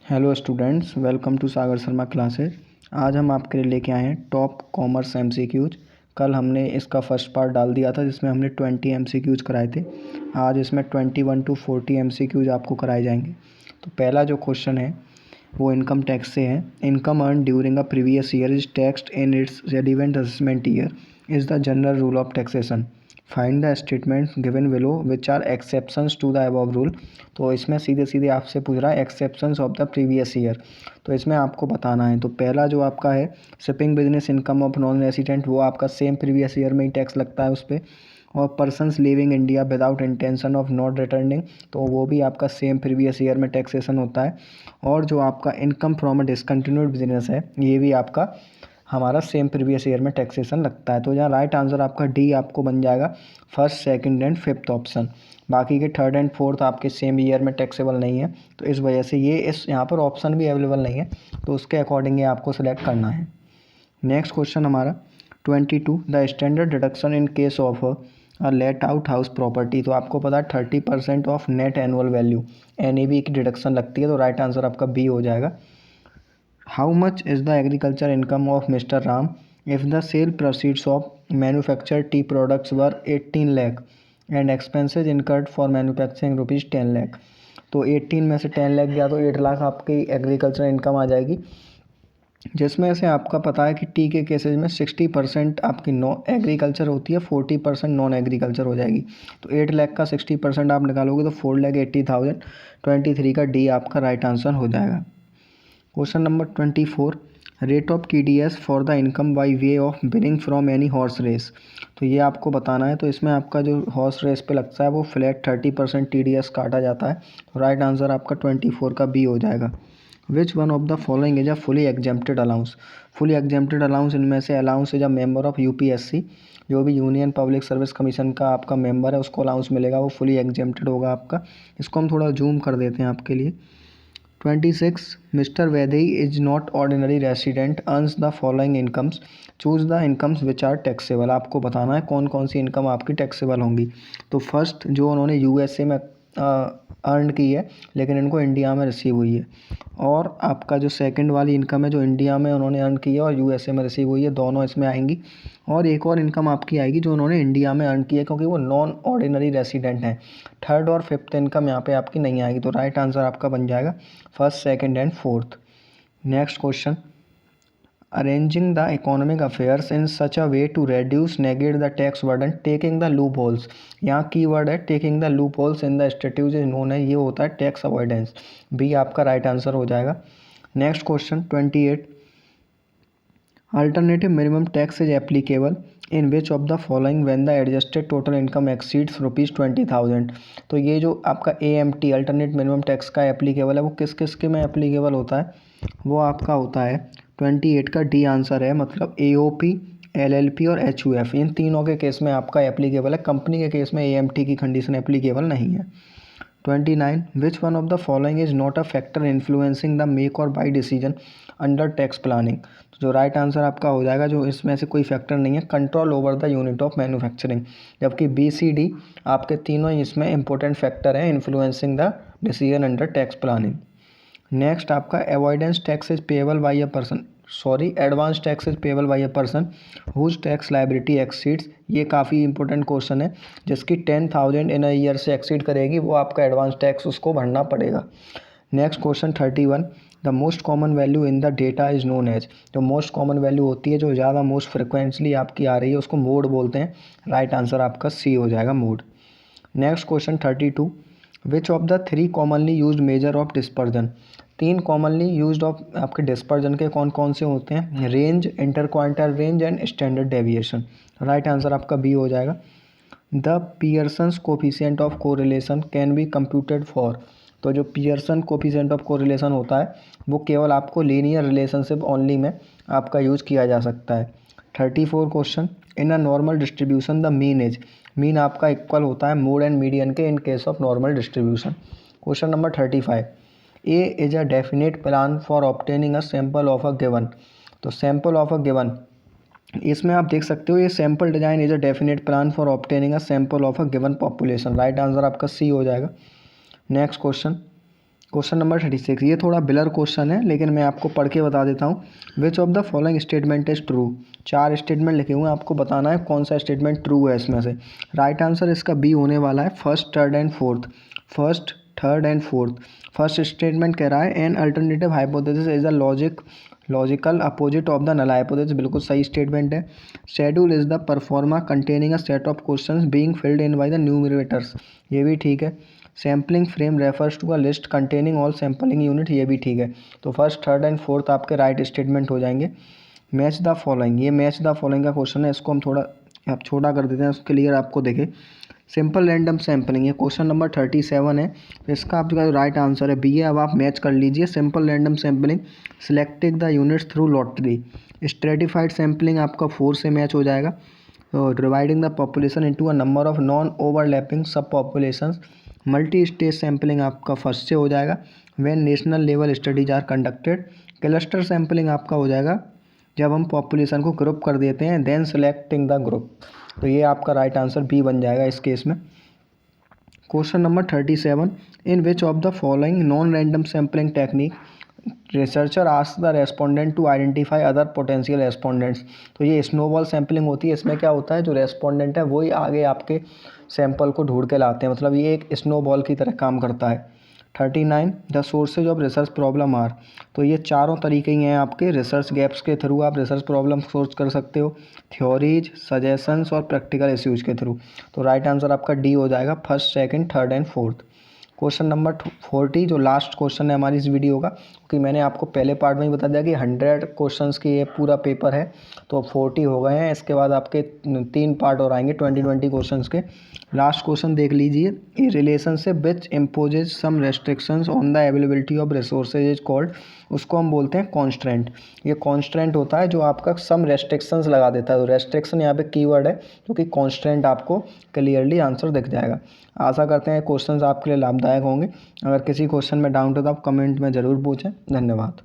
Hello students, welcome to Sagar Sharma classes. आज हम आपके लिए लेके आए हैं टॉप कॉमर्स एमसीक्यूज। कल हमने इसका फर्स्ट पार्ट डाल दिया था जिसमें हमने 20 एमसीक्यूज कराए थे। आज इसमें 21 टू 40 एमसीक्यूज आपको कराए जाएंगे। तो पहला जो क्वेश्चन है वो इनकम टैक्स से है। Income earn during a previous year is taxed in its relevant assessment year is the general rule of taxation. Find the statements given below which are exceptions to the above rule. तो इसमें सीधे सीधे आपसे पूछ रहा है exceptions of the previous year. तो इसमें आपको बताना है। तो पहला जो आपका है shipping business income of non resident, वो आपका सेम प्रीवियस ईयर में ही टैक्स लगता है उस पर। और persons living India without intention of not returning, तो वो भी आपका सेम प्रीवियस ईयर में टैक्सेशन होता है। और जो आपका income from a discontinued business है, ये भी आपका हमारा सेम प्रीवियस ईयर में टैक्सेशन लगता है। तो यहाँ राइट आंसर आपका डी आपको बन जाएगा, first second and fifth option. बाकी के थर्ड एंड फोर्थ आपके सेम ईयर में टैक्सेबल नहीं है, तो इस वजह से ये इस यहाँ पर ऑप्शन भी अवेलेबल नहीं है, तो उसके अकॉर्डिंग ये आपको सेलेक्ट करना है। नेक्स्ट क्वेश्चन हमारा 22, the standard deduction in case of a let out house property. तो आपको पता है 30% of net annual value NAV की डिडक्शन लगती है, तो राइट आंसर आपका बी हो जाएगा। How much is the agriculture income of mister Ram if the sale proceeds of manufacture tea products were 18 lakh and expenses incurred for manufacturing rupees 10 lakh. तो 18 में से 10 लाख गया तो 8 लाख आपकी एग्रीकल्चर इनकम आ जाएगी, जिसमें से आपका पता है कि टी के केसेज में 60% आपकी एग्रीकल्चर होती है, 40% नॉन एग्रीकल्चर हो जाएगी। तो 8 लाख का 60% आप निकालोगे तो 4,80,000, 23 का डी आपका राइट आंसर हो जाएगा। Question number 24, rate of TDS for the income by way of winning from any horse race. तो ये आपको बताना है। तो इसमें आपका जो हॉर्स रेस पे लगता है वो फ्लैट 30% TDS काटा जाता है। तो राइट आंसर आपका 24 का बी हो जाएगा। विच one of the following is a fully exempted allowance. Fully exempted allowance इनमें से allowance is a member of UPSC, जो भी यूनियन पब्लिक सर्विस कमीशन का आपका मेंबर है उसको अलाउंस मिलेगा, वो फुली एग्जेम्प्टेड होगा आपका। इसको हम थोड़ा जूम कर देते हैं आपके लिए। 26, mister Vaidehi is not ordinary resident earns the following incomes, choose the incomes which are taxable. आपको बताना है कौन कौन सी इनकम आपकी टैक्सेबल होंगी। तो फर्स्ट जो उन्होंने USA में अर्न की है लेकिन इनको इंडिया में रिसीव हुई है, और आपका जो सेकंड वाली इनकम है जो इंडिया में उन्होंने अर्न की है और USA में रिसीव हुई है, दोनों इसमें आएंगी। और एक और इनकम आपकी आएगी जो उन्होंने इंडिया में अर्न की है क्योंकि वो नॉन ऑर्डिनरी रेसिडेंट हैं। थर्ड और फिफ्थ इनकम यहाँ पे आपकी नहीं आएगी, तो राइट आंसर आपका बन जाएगा first second and fourth. Next question, arranging the economic affairs in such a way to reduce negate the tax burden taking the loopholes. यहाँ की वर्ड है taking the loopholes in the statutes is known है, ये होता है tax avoidance. B आपका right answer हो जाएगा। Next question 28, alternative minimum tax is applicable in which of the following when the adjusted total income exceeds ₹20,000। तो ये जो आपका AMT अल्टरनेट मिनिमम टैक्स का एप्लीकेबल है वो किस किस के में एप्लीकेबल होता है, वो आपका होता है 28 का डी आंसर है, मतलब AOP, LLP और HUF, इन तीनों के केस में आपका एप्लीकेबल है। कंपनी के केस में AMT की कंडीशन एप्लीकेबल नहीं है। 29, which one of the following is not a factor influencing the make or buy decision under tax planning. तो जो राइट आंसर आपका हो जाएगा, जो इसमें से कोई फैक्टर नहीं है, control over the unit of manufacturing. जबकि BCD आपके तीनों ही इसमें इंपॉर्टेंट फैक्टर हैं influencing the decision under tax planning. Next आपका avoidance tax is payable by a person, sorry advance tax is payable by a person whose tax liability exceeds. ये काफ़ी important question है, जिसकी 10,000 इन अ ईयर से exceed करेगी वो आपका advance tax उसको भरना पड़ेगा। Next question 31, the most common value in the data is known as. जो मोस्ट कॉमन वैल्यू होती है जो ज़्यादा मोस्ट फ्रिक्वेंटली आपकी आ रही है उसको मोड बोलते हैं। राइट आंसर आपका सी हो जाएगा, mode. Next question 32, which of the 3 commonly used measure of dispersion. 3 commonly used of आपके डिस्पर्जन के कौन कौन से होते हैं, range, inter quantile range and standard deviation. Right answer आपका बी हो जाएगा। The Pearson's coefficient of correlation can be computed for. तो जो पियर्सन कोफिशिएंट ऑफ कोरिलेशन होता है वो केवल आपको लीनियर रिलेशनशिप ओनली में आपका यूज किया जा सकता है। 34 question, in a normal distribution the mean is. Mean आपका इक्वल होता है मोड एंड मीडियन के इन case of normal distribution. Question number 35, A is a definite plan for obtaining a sample of a given. तो sample of a given, इसमें आप देख सकते हो ये sample design is a definite plan for obtaining a sample of a given population. Right answer आपका सी हो जाएगा। नेक्स्ट क्वेश्चन, क्वेश्चन नंबर 36, ये थोड़ा बिलर क्वेश्चन है लेकिन मैं आपको पढ़ के बता देता हूँ। विच of the following statement is true. 4 statement लिखे हुए हैं, आपको बताना है कौन सा स्टेटमेंट ट्रू है इसमें से। राइट आंसर इसका बी होने वाला है, first third and fourth. First third and fourth. First statement कह रहा है an alternative hypothesis is a logical opposite of the null hypothesis, बिल्कुल सही स्टेटमेंट है। Schedule is the proforma containing a set of questions being filled in by the numerators, ये भी ठीक है। Sampling frame refers to a list containing all sampling unit, ये भी ठीक है। तो फर्स्ट थर्ड एंड फोर्थ आपके राइट स्टेटमेंट हो जाएंगे। मैच द फॉलोइंग, ये मैच द फॉलोइंग का क्वेश्चन है, इसको हम थोड़ा आप छोटा कर देते हैं, क्लियर आपको देखे। सिंपल रैंडम सैम्पलिंग, ये क्वेश्चन नंबर 37 है, इसका आपका जो राइट आंसर है बी है। अब आप मैच कर लीजिए। Simple random sampling selecting the units through lottery. Stratified sampling आपका 4 से मैच हो जाएगा। तो dividing the population into a number of non overlapping sub populations. Multi stage sampling आपका फर्स्ट से हो जाएगा। When national level studies are conducted. Cluster sampling आपका हो जाएगा जब हम पॉपुलेशन को ग्रुप कर देते हैं, देन सेलेक्टिंग द ग्रुप। तो ये आपका राइट आंसर बी बन जाएगा इस केस में। Question number 37, in which of the following non random sampling technique researcher ask the respondent to identify other potential respondents. तो ये स्नोबॉल सैम्पलिंग होती है, इसमें क्या होता है जो रेस्पोंडेंट है वही आगे आपके सैंपल को ढूंढ के लाते हैं, मतलब ये एक स्नोबॉल की तरह काम करता है। 39, the sources of research problem are. तो ये चारों तरीके ही हैं आपके रिसर्च गैप्स के थ्रू आप रिसर्च प्रॉब्लम सोर्स कर सकते हो, थ्योरीज, सजेशंस और प्रैक्टिकल इश्यूज के थ्रू। तो राइट आंसर आपका डी हो जाएगा, first second third and fourth. Question number 40, जो लास्ट क्वेश्चन है हमारी इस वीडियो का, क्योंकि मैंने आपको पहले पार्ट में ही बता दिया कि 100 क्वेश्चंस की ये पूरा पेपर है, तो 40 हो गए हैं। इसके बाद आपके 3 पार्ट और आएंगे 20 क्वेश्चंस के। लास्ट क्वेश्चन देख लीजिए। A relationship which imposes some restrictions on the availability of resources is called, उसको हम बोलते हैं कॉन्स्ट्रेंट। ये कॉन्स्ट्रेंट होता है जो आपका सम रेस्ट्रिक्शंस लगा देता है। तो रेस्ट्रिक्शन यहाँ पे कीवर्ड है, जो कि कॉन्स्ट्रेंट आपको क्लियरली आंसर दिख जाएगा। आशा करते हैं क्वेश्चंस आपके लिए लाभदायक होंगे। अगर किसी क्वेश्चन में डाउट हो तो आप कमेंट में ज़रूर पूछें। धन्यवाद।